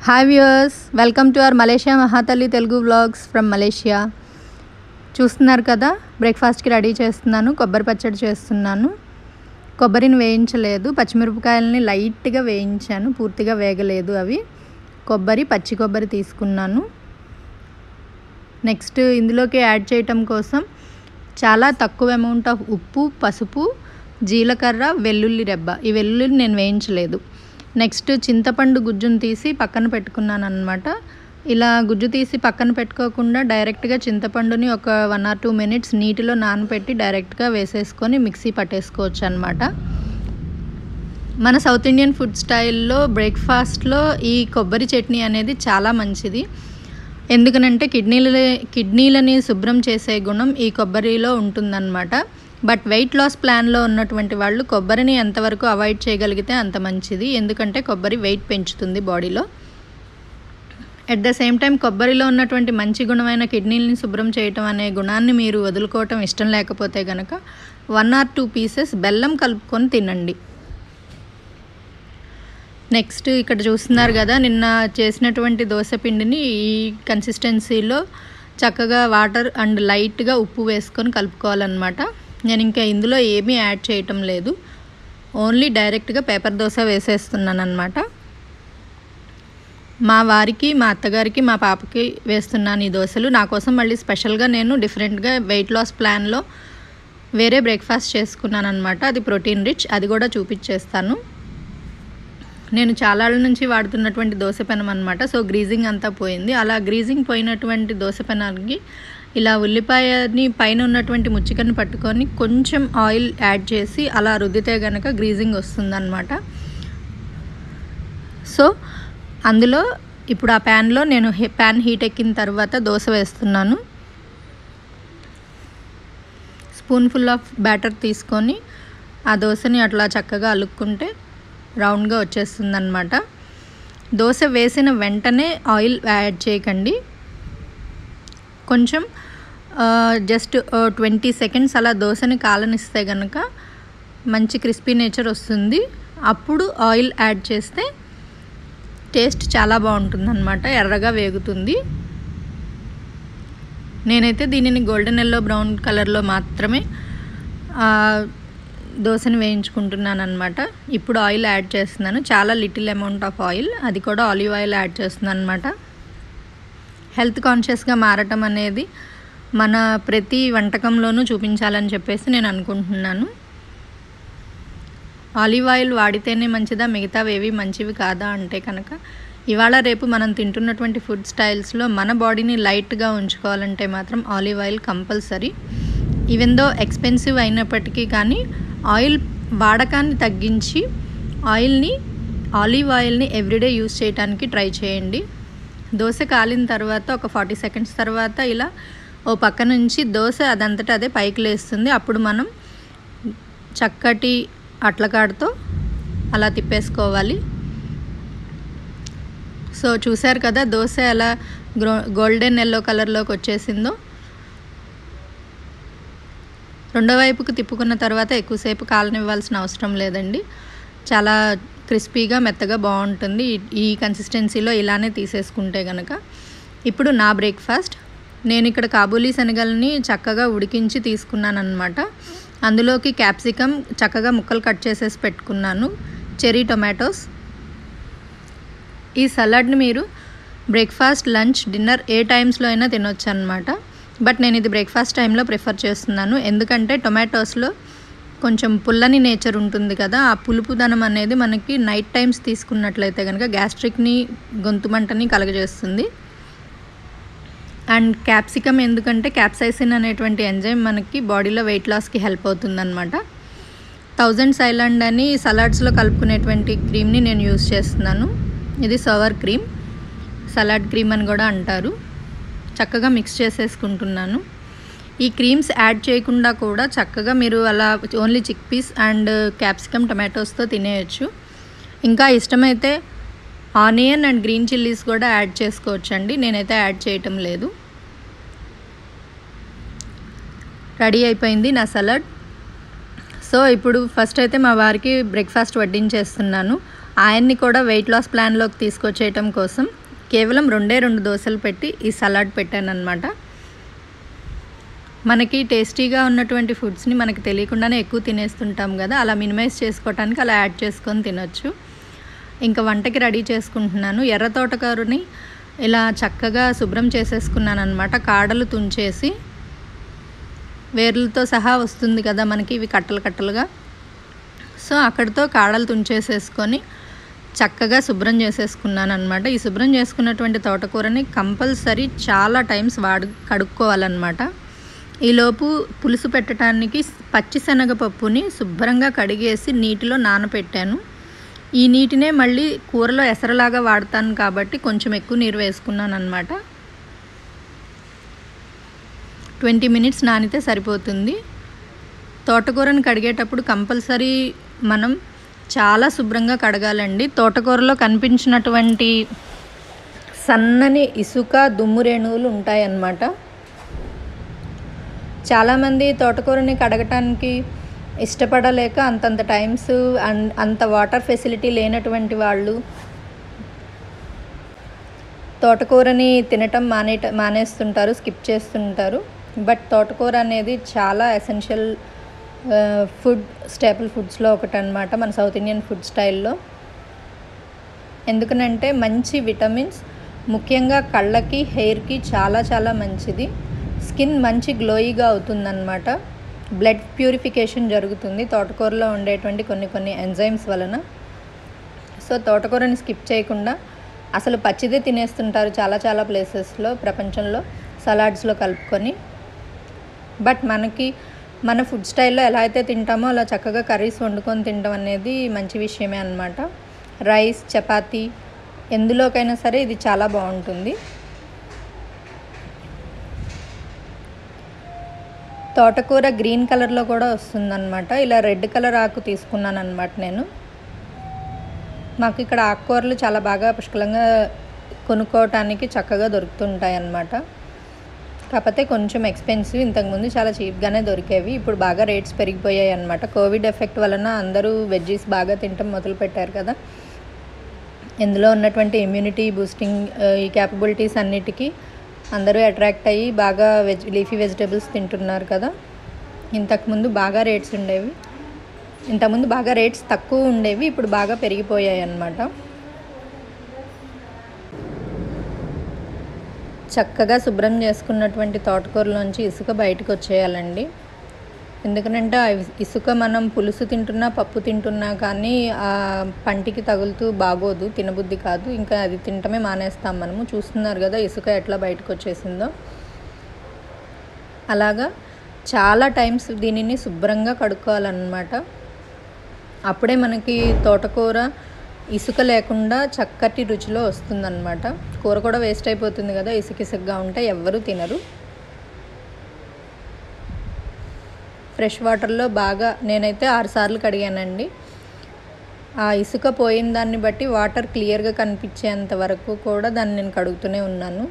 Hi viewers, welcome to our Malaysia మహాతల్లి Telugu vlogs from Malaysia. చూస్తున్నారు కదా, బ్రేక్ఫాస్ట్కి రెడీ చేస్తున్నాను. కొబ్బరి పచ్చడి చేస్తున్నాను. కొబ్బరిని వేయించలేదు, పచ్చిమిరపకాయలని లైట్గా వేయించాను, పూర్తిగా వేగలేదు అవి. పచ్చి కొబ్బరి తీసుకున్నాను. నెక్స్ట్ ఇందులోకి యాడ్ చేయటం కోసం చాలా తక్కువ అమౌంట్ ఆఫ్ ఉప్పు, పసుపు, జీలకర్ర, వెల్లుల్లి రెబ్బ. ఈ వెల్లుల్లిని నేను వేయించలేదు. నెక్స్ట్ చింతపండు గుజ్జును తీసి పక్కన పెట్టుకున్నాను అన్నమాట. ఇలా గుజ్జు తీసి పక్కన పెట్టుకోకుండా డైరెక్ట్గా చింతపండుని ఒక 1 or 2 minutes నీటిలో నానబెట్టి డైరెక్ట్గా వేసేసుకొని మిక్సీ పట్టేసుకోవచ్చు అన్నమాట. మన సౌత్ ఇండియన్ ఫుడ్ స్టైల్లో బ్రేక్ఫాస్ట్లో ఈ కొబ్బరి చట్నీ అనేది చాలా మంచిది. ఎందుకనంటే కిడ్నీలని శుభ్రం చేసే గుణం ఈ కొబ్బరిలో ఉంటుందన్నమాట. బట్ వెయిట్ లాస్ ప్లాన్లో ఉన్నటువంటి వాళ్ళు కొబ్బరిని ఎంతవరకు అవాయిడ్ చేయగలిగితే అంత మంచిది. ఎందుకంటే కొబ్బరి వెయిట్ పెంచుతుంది బాడీలో. అట్ ద సేమ్ టైం కొబ్బరిలో ఉన్నటువంటి మంచి గుణమైన కిడ్నీలని శుభ్రం చేయటం అనే గుణాన్ని మీరు వదులుకోవటం ఇష్టం లేకపోతే కనుక 1 or 2 pieces బెల్లం కలుపుకొని తినండి. నెక్స్ట్ ఇక్కడ చూస్తున్నారు కదా, నిన్న చేసినటువంటి దోశ పిండిని ఈ కన్సిస్టెన్సీలో చక్కగా వాటర్ అండ్ లైట్గా ఉప్పు వేసుకొని కలుపుకోవాలన్నమాట. నేను ఇంకా ఇందులో ఏమీ యాడ్ చేయటం లేదు, ఓన్లీ డైరెక్ట్గా పేపర్ దోశ వేసేస్తున్నాను అన్నమాట. మా వారికి, మా అత్తగారికి, మా పాపకి వేస్తున్నాను ఈ దోశలు. నా కోసం మళ్ళీ స్పెషల్గా నేను డిఫరెంట్గా వెయిట్ లాస్ ప్లాన్లో వేరే బ్రేక్ఫాస్ట్ చేసుకున్నాను అనమాట. అది ప్రోటీన్ రిచ్, అది కూడా చూపించేస్తాను. నేను చాలా ఏళ్ళ నుంచి వాడుతున్నటువంటి దోశ పెనం అనమాట. సో గ్రీజింగ్ అంతా పోయింది. అలా గ్రీజింగ్ పోయినటువంటి దోశ పెనానికి ఇలా ఉల్లిపాయని పైన ఉన్నటువంటి ముచ్చికని పట్టుకొని కొంచెం ఆయిల్ యాడ్ చేసి అలా రుద్దితే కనుక గ్రీజింగ్ వస్తుందన్నమాట. సో అందులో ఇప్పుడు ఆ ప్యాన్లో నేను ప్యాన్ హీట్ ఎక్కిన తర్వాత దోశ వేస్తున్నాను. స్పూన్ఫుల్ ఆఫ్ బ్యాటర్ తీసుకొని ఆ దోశని అట్లా చక్కగా అలుక్కుంటే రౌండ్గా వచ్చేస్తుంది అన్నమాట. దోశ వేసిన వెంటనే ఆయిల్ యాడ్ చేయకండి. కొంచెం జస్ట్ 20 seconds అలా దోశని కాలనిస్తే కనుక మంచి క్రిస్పీ నేచర్ వస్తుంది. అప్పుడు ఆయిల్ యాడ్ చేస్తే టేస్ట్ చాలా బాగుంటుంది అన్నమాట, ఎర్రగా వేగుతుంది. నేనైతే దీనిని గోల్డెన్ ఎల్లో బ్రౌన్ కలర్లో మాత్రమే దోశని వేయించుకుంటున్నాను అనమాట. ఇప్పుడు ఆయిల్ యాడ్ చేస్తున్నాను, చాలా లిటిల్ అమౌంట్ ఆఫ్ ఆయిల్, అది కూడా ఆలివ్ ఆయిల్ యాడ్ చేస్తున్నాను అనమాట. హెల్త్ కాన్షియస్గా మారటం అనేది మన ప్రతి వంటకంలోనూ చూపించాలని చెప్పేసి నేను అనుకుంటున్నాను. ఆలివ్ ఆయిల్ వాడితేనే మంచిదా, మిగతావేవి మంచివి కాదా అంటే కనుక ఇవాళ రేపు మనం తింటున్నటువంటి ఫుడ్ స్టైల్స్లో మన బాడీని లైట్గా ఉంచుకోవాలంటే మాత్రం olive oil compulsory. Even though expensive అయినప్పటికీ కానీ ఆయిల్ వాడకాన్ని తగ్గించి ఆలివ్ ఆయిల్ని ఎవ్రీడే యూస్ చేయడానికి ట్రై చేయండి. దోశ కాలిన తర్వాత ఒక 40 seconds తర్వాత ఇలా ఓ పక్క నుంచి దోశ అదంతటా అదే పైకి లేస్తుంది. అప్పుడు మనం చక్కటి అట్లకాడతో అలా తిప్పేసుకోవాలి. సో చూసారు కదా దోశ ఎలా గోల్డెన్ ఎల్లో కలర్లోకి వచ్చేసిందో. రెండో వైపుకు తిప్పుకున్న తర్వాత ఎక్కువసేపు కాలనివ్వాల్సిన అవసరం లేదండి. చాలా క్రిస్పీగా మెత్తగా బాగుంటుంది ఈ కన్సిస్టెన్సీలో ఇలానే తీసేసుకుంటే కనుక. ఇప్పుడు నా బ్రేక్ఫాస్ట్, నేను ఇక్కడ కాబూలీ శనగల్ని చక్కగా ఉడికించి తీసుకున్నాను అనమాట. అందులోకి క్యాప్సికమ్ చక్కగా ముక్కలు కట్ చేసేసి పెట్టుకున్నాను, చెరీ టొమాటోస్. ఈ సలాడ్ని మీరు బ్రేక్ఫాస్ట్, లంచ్, డిన్నర్ ఏ టైమ్స్లో అయినా తినొచ్చు అనమాట. బట్ నేను ఇది బ్రేక్ఫాస్ట్ టైంలో ప్రిఫర్ చేస్తున్నాను. ఎందుకంటే టొమాటోస్లో కొంచెం పుల్లని నేచర్ ఉంటుంది కదా, ఆ పులుపుదనం అనేది మనకి నైట్ టైమ్స్ తీసుకున్నట్లయితే కనుక గ్యాస్ట్రిక్ని, గొంతు మంటని కలగజేస్తుంది. అండ్ క్యాప్సికమ్ ఎందుకంటే క్యాప్సైసిన్ అనేటువంటి ఎంజైమ్ మనకి బాడీలో వెయిట్ లాస్కి హెల్ప్ అవుతుందన్నమాట. 1000 ఐలాండ్ అని సలాడ్స్లో కలుపుకునేటువంటి క్రీమ్ని నేను యూస్ చేస్తున్నాను. ఇది సవర్ క్రీమ్, సలాడ్ క్రీమ్ అని కూడా అంటారు. చక్కగా మిక్స్ చేసేసుకుంటున్నాను. ఈ క్రీమ్స్ యాడ్ చేయకుండా కూడా చక్కగా మీరు అలా only chickpeas and capsicum టొమాటోస్తో తినేయచ్చు. ఇంకా ఇష్టమైతే ఆనియన్ అండ్ గ్రీన్ చిల్లీస్ కూడా యాడ్ చేసుకోవచ్చండి. నేనైతే యాడ్ చేయటం లేదు. రెడీ అయిపోయింది నా సలాడ్. సో ఇప్పుడు ఫస్ట్ అయితే మా వారికి బ్రేక్ఫాస్ట్ వడ్డించేస్తున్నాను. ఆయన్ని కూడా వెయిట్ లాస్ ప్లాన్లోకి తీసుకొచ్చేయటం కోసం కేవలం 2 దోశలు పెట్టి ఈ సలాడ్ పెట్టాను అనమాట. మనకి టేస్టీగా ఉన్నటువంటి ఫుడ్స్ని మనకి తెలియకుండానే ఎక్కువ తినేస్తుంటాం కదా, అలా మినిమైజ్ చేసుకోవటానికి అలా యాడ్ చేసుకొని తినొచ్చు. ఇంకా వంటకి రెడీ చేసుకుంటున్నాను. ఎర్ర తోటకూరని ఇలా చక్కగా శుభ్రం చేసేసుకున్నాను అనమాట. కాడలు తుంచేసి వేర్లతో సహా వస్తుంది కదా మనకి, ఇవి కట్టలు కట్టలుగా. సో అక్కడితో కాడలు తుంచేసేసుకొని చక్కగా శుభ్రం చేసేసుకున్నాను అనమాట. ఈ శుభ్రం చేసుకున్నటువంటి తోటకూరని కంపల్సరీ చాలా టైమ్స్ కడుక్కోవాలన్నమాట. ఈలోపు పులుసు పెట్టడానికి పచ్చిశనగపప్పుని శుభ్రంగా కడిగేసి నీటిలో నానబెట్టాను. ఈ నీటినే మళ్ళీ కూరలో ఎసరలాగా వాడతాను కాబట్టి కొంచెం ఎక్కువ నీరు వేసుకున్నాను అనమాట. 20 మినిట్స్ నానితే సరిపోతుంది. తోటకూరని కడిగేటప్పుడు కంపల్సరీ మనం చాలా శుభ్రంగా కడగాలండి. తోటకూరలో కనిపించినటువంటి సన్నని ఇసుక దుమ్ము రేణువులు ఉంటాయన్నమాట. చాలామంది తోటకూరని కడగటానికి ఇష్టపడలేక అంతంత టైమ్స్ అంత వాటర్ ఫెసిలిటీ లేనటువంటి వాళ్ళు తోటకూరని తినటం మానేస్తుంటారు, స్కిప్ చేస్తుంటారు. బట్ తోటకూర అనేది చాలా ఎసెన్షియల్ ఫుడ్, స్టేపుల్ ఫుడ్స్లో ఒకటి అనమాట మన సౌత్ ఇండియన్ ఫుడ్ స్టైల్లో. ఎందుకనంటే మంచి విటమిన్స్, ముఖ్యంగా కళ్ళకి, హెయిర్కి చాలా చాలా మంచిది. స్కిన్ మంచి గ్లోయిగా అవుతుందన్నమాట. బ్లడ్ ప్యూరిఫికేషన్ జరుగుతుంది తోటకూరలో ఉండేటువంటి కొన్ని ఎంజైమ్స్ వలన. సో తోటకూరని స్కిప్ చేయకుండా, అసలు పచ్చిదే తినేస్తుంటారు చాలా చాలా ప్లేసెస్లో ప్రపంచంలో సలాడ్స్లో కలుపుకొని. బట్ మనకి మన ఫుడ్ స్టైల్లో ఎలా అయితే తింటామో అలా చక్కగా కర్రీస్ వండుకొని తినడం అనేది మంచి విషయమే అన్నమాట. రైస్, చపాతీ ఎందులోకైనా సరే ఇది చాలా బాగుంటుంది. తోటకూర గ్రీన్ కలర్లో కూడా వస్తుందన్నమాట. ఇలా రెడ్ కలర్ ఆకు తీసుకున్నాను అనమాట నేను. మాకు ఇక్కడ ఆకుకూరలు చాలా బాగా పుష్కలంగా కొనుక్కోవటానికి చక్కగా దొరుకుతుంటాయి అన్నమాట. కాకపోతే కొంచెం ఎక్స్పెన్సివ్. ఇంతకుముందు చాలా చీప్గానే దొరికేవి, ఇప్పుడు బాగా రేట్స్ పెరిగిపోయాయి అన్నమాట. కోవిడ్ ఎఫెక్ట్ వలన అందరూ వెజ్జీస్ బాగా తినటం మొదలుపెట్టారు కదా. ఇందులో ఉన్నటువంటి ఇమ్యూనిటీ బూస్టింగ్ ఈ క్యాపబిలిటీస్ అన్నిటికీ అందరూ అట్రాక్ట్ అయ్యి బాగా లీఫీ వెజిటేబుల్స్ తింటున్నారు కదా. ఇంతకుముందు బాగా రేట్స్ తక్కువ ఉండేవి, ఇప్పుడు బాగా పెరిగిపోయాయి అన్నమాట. చక్కగా శుభ్రం చేసుకున్నటువంటి తోటకూరలోంచి ఇసుక బయటకు వచ్చేయాలండి. ఎందుకంటే ఆ ఇసుక మనం పులుసు తింటున్నా, పప్పు తింటున్నా కానీ ఆ పంటికి తగులుతూ బాగోదు, తినబుద్ధి కాదు. ఇంకా అది తినటమే మానేస్తాం మనము. చూస్తున్నారు కదా ఇసుక ఎట్లా బయటకు వచ్చేసిందో. అలాగా చాలా టైమ్స్ దీనిని శుభ్రంగా కడుక్కోవాలన్నమాట. అప్పుడే మనకి తోటకూర ఇసుక లేకుండా చక్కటి రుచిలో వస్తుందన్నమాట. కూర కూడా వేస్ట్ అయిపోతుంది కదా ఇసుకగా ఉంటే, ఎవ్వరూ తినరు. ఫ్రెష్ వాటర్లో బాగా నేనైతే 6 సార్లు కడిగానండి. ఆ ఇసుక పోయిన దాన్ని బట్టి వాటర్ క్లియర్గా కనిపించేంత వరకు కూడా దాన్ని నేను కడుగుతూనే ఉన్నాను.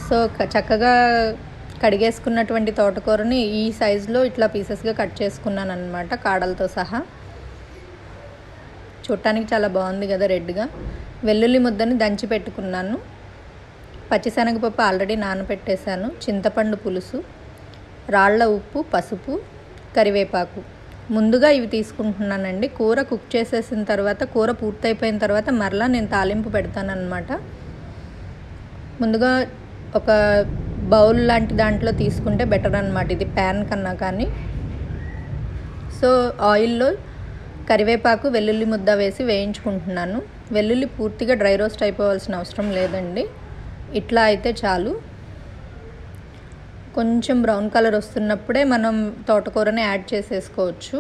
సో చక్కగా కడిగేసుకున్నటువంటి తోటకూరని ఈ సైజులో ఇట్లా పీసెస్గా కట్ చేసుకున్నాను అనమాట, కాడలతో సహా. చూడటానికి చాలా బాగుంది కదా రెడ్గా. వెల్లుల్లి ముద్దని దంచి పెట్టుకున్నాను. పచ్చిశనగపప్పు ఆల్రెడీ నానబెట్టేశాను. చింతపండు పులుసు, రాళ్ల ఉప్పు, పసుపు, కరివేపాకు ముందుగా ఇవి తీసుకుంటున్నానండి. కూర కుక్ చేసేసిన తర్వాత, కూర పూర్తయిపోయిన తర్వాత మరలా నేను తాలింపు పెడతానన్నమాట. ముందుగా ఒక బౌల్ లాంటి దాంట్లో తీసుకుంటే బెటర్ అన్నమాట, ఇది ప్యాన్ కన్నా కానీ. సో ఆయిల్లో కరివేపాకు, వెల్లుల్లి ముద్ద వేసి వేయించుకుంటున్నాను. వెల్లుల్లి పూర్తిగా డ్రై రోస్ట్ అయిపోవాల్సిన అవసరం లేదండి, ఇట్లా అయితే చాలు. కొంచెం బ్రౌన్ కలర్ వస్తున్నప్పుడే మనం తోటకూరని యాడ్ చేసేసుకోవచ్చు.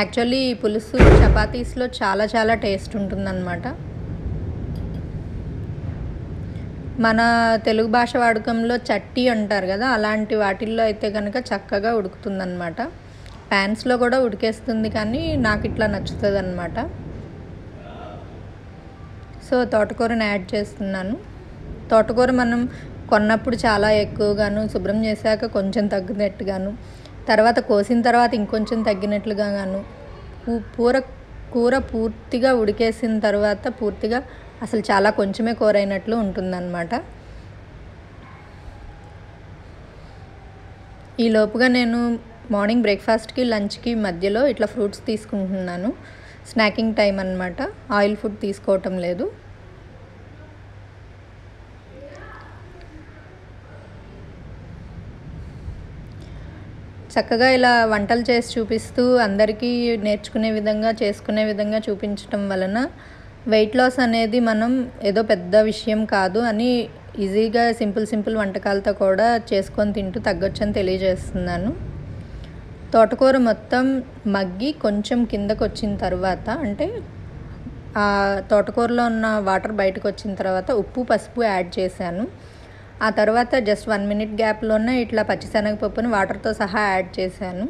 యాక్చువల్లీ ఈ పులుసు చపాతీస్లో చాలా చాలా టేస్ట్ ఉంటుందన్నమాట. మన తెలుగు భాష వాడకంలో చట్టి అంటారు కదా, అలాంటి వాటిల్లో అయితే కనుక చక్కగా ఉడుకుతుందన్నమాట. ప్యాన్స్లో కూడా ఉడికేస్తుంది కానీ నాకు ఇట్లా నచ్చుతుంది అన్నమాట. సో తోటకూరని యాడ్ చేస్తున్నాను. తోటకూర మనం కొన్నప్పుడు చాలా ఎక్కువగాను, శుభ్రం చేశాక కొంచెం తగ్గినట్టుగాను, తర్వాత కోసిన తర్వాత ఇంకొంచెం తగ్గినట్లుగాను కూర పూర్తిగా ఉడికేసిన తర్వాత పూర్తిగా అసలు చాలా కొంచెమే కూర అయినట్లు ఉంటుందన్నమాట. ఈ లోపుగా నేను మార్నింగ్ బ్రేక్ఫాస్ట్కి లంచ్కి మధ్యలో ఇట్లా ఫ్రూట్స్ తీసుకుంటున్నాను. స్నాకింగ్ టైం అన్నమాట. ఆయిల్ ఫుడ్ తీసుకోవటం లేదు. చక్కగా ఇలా వంటలు చేసి చూపిస్తూ అందరికీ నేర్చుకునే విధంగా చేసుకునే విధంగా చూపించటం వలన వెయిట్ లాస్ అనేది మనం ఏదో పెద్ద విషయం కాదు అని ఈజీగా సింపుల్ వంటకాలతో కూడా చేసుకొని తింటూ తగ్గొచ్చని తెలియజేస్తున్నాను. తోటకూర మొత్తం మగ్గి కొంచెం కిందకు వచ్చిన తర్వాత, అంటే ఆ తోటకూరలో ఉన్న వాటర్ బయటకు వచ్చిన తర్వాత ఉప్పు పసుపు యాడ్ చేశాను. ఆ తర్వాత జస్ట్ 1 మినిట్ గ్యాప్లోనే ఇట్లా పచ్చిశనగపప్పుని వాటర్తో సహా యాడ్ చేశాను.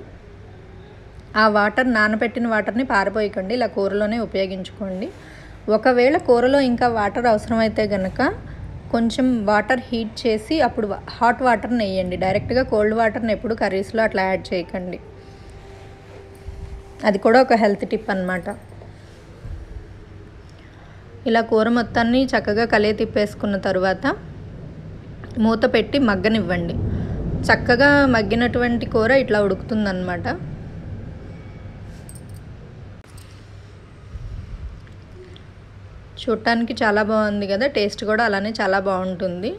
ఆ వాటర్ నానబెట్టిన వాటర్ని పారపోయకండి, ఇలా కూరలోనే ఉపయోగించుకోండి. ఒకవేళ కూరలో ఇంకా వాటర్ అవసరమైతే కనుక కొంచెం వాటర్ హీట్ చేసి అప్పుడు హాట్ వాటర్ని వేయండి. డైరెక్ట్గా కోల్డ్ వాటర్ని ఎప్పుడు కర్రీస్లో అట్లా యాడ్ చేయకండి. అది కూడా ఒక హెల్త్ టిప్ అన్నమాట. ఇలా కూర మొత్తాన్ని చక్కగా కలియ తిప్పేసుకున్న తర్వాత మూత పెట్టి మగ్గనివ్వండి. చక్కగా మగ్గినటువంటి కూర ఇట్లా ఉడుకుతుందన్నమాట. చూడటానికి చాలా బాగుంది కదా, టేస్ట్ కూడా అలానే చాలా బాగుంటుంది.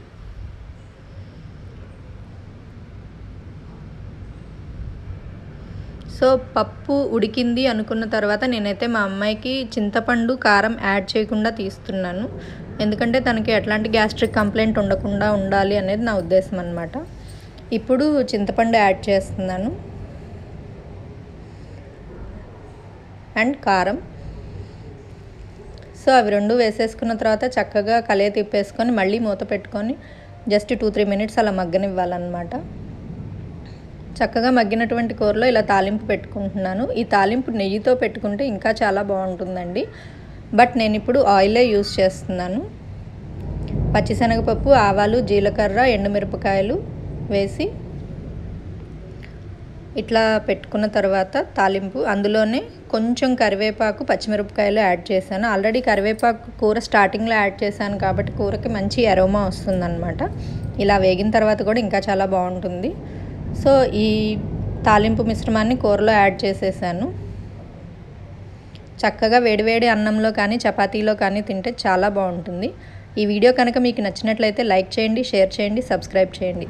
సో పప్పు ఉడికింది అనుకున్న తర్వాత నేనైతే మా అమ్మాయికి చింతపండు కారం యాడ్ చేయకుండా తీస్తున్నాను. ఎందుకంటే తనకి ఎట్లాంటి గ్యాస్ట్రిక్ కంప్లైంట్ ఉండకుండా ఉండాలి అనేది నా ఉద్దేశం అన్నమాట. ఇప్పుడు చింతపండు యాడ్ చేస్తున్నాను అండ్ కారం. సో అవి రెండు వేసేసుకున్న తర్వాత చక్కగా కలియ తిప్పేసుకొని మళ్ళీ మూత పెట్టుకొని జస్ట్ 2-3 మినిట్స్ అలా మగ్గనివ్వాలన్నమాట. చక్కగా మగ్గినటువంటి కూరలో ఇలా తాలింపు పెట్టుకుంటున్నాను. ఈ తాలింపు నెయ్యితో పెట్టుకుంటే ఇంకా చాలా బాగుంటుందండి. బట్ నేను ఇప్పుడు ఆయిలే యూస్ చేస్తున్నాను. పచ్చిశనగపప్పు, ఆవాలు, జీలకర్ర, ఎండుమిరపకాయలు వేసి ఇట్లా పెట్టుకున్న తర్వాత తాలింపు, అందులోనే కొంచెం కరివేపాకు, పచ్చిమిరపకాయలు యాడ్ చేశాను. ఆల్రెడీ కరివేపాకు కూర స్టార్టింగ్లో యాడ్ చేశాను కాబట్టి కూరకి మంచి అరోమా వస్తుందన్నమాట. ఇలా వేగిన తర్వాత కూడా ఇంకా చాలా బాగుంటుంది. సో ఈ తాలింపు మిశ్రమాన్ని కూరలో యాడ్ చేసేసాను. చక్కగా వేడివేడి అన్నంలో కానీ చపాతీలో కానీ తింటే చాలా బాగుంటుంది. ఈ వీడియో కనుక మీకు నచ్చినట్లయితే లైక్ చేయండి, షేర్ చేయండి, సబ్స్క్రైబ్ చేయండి.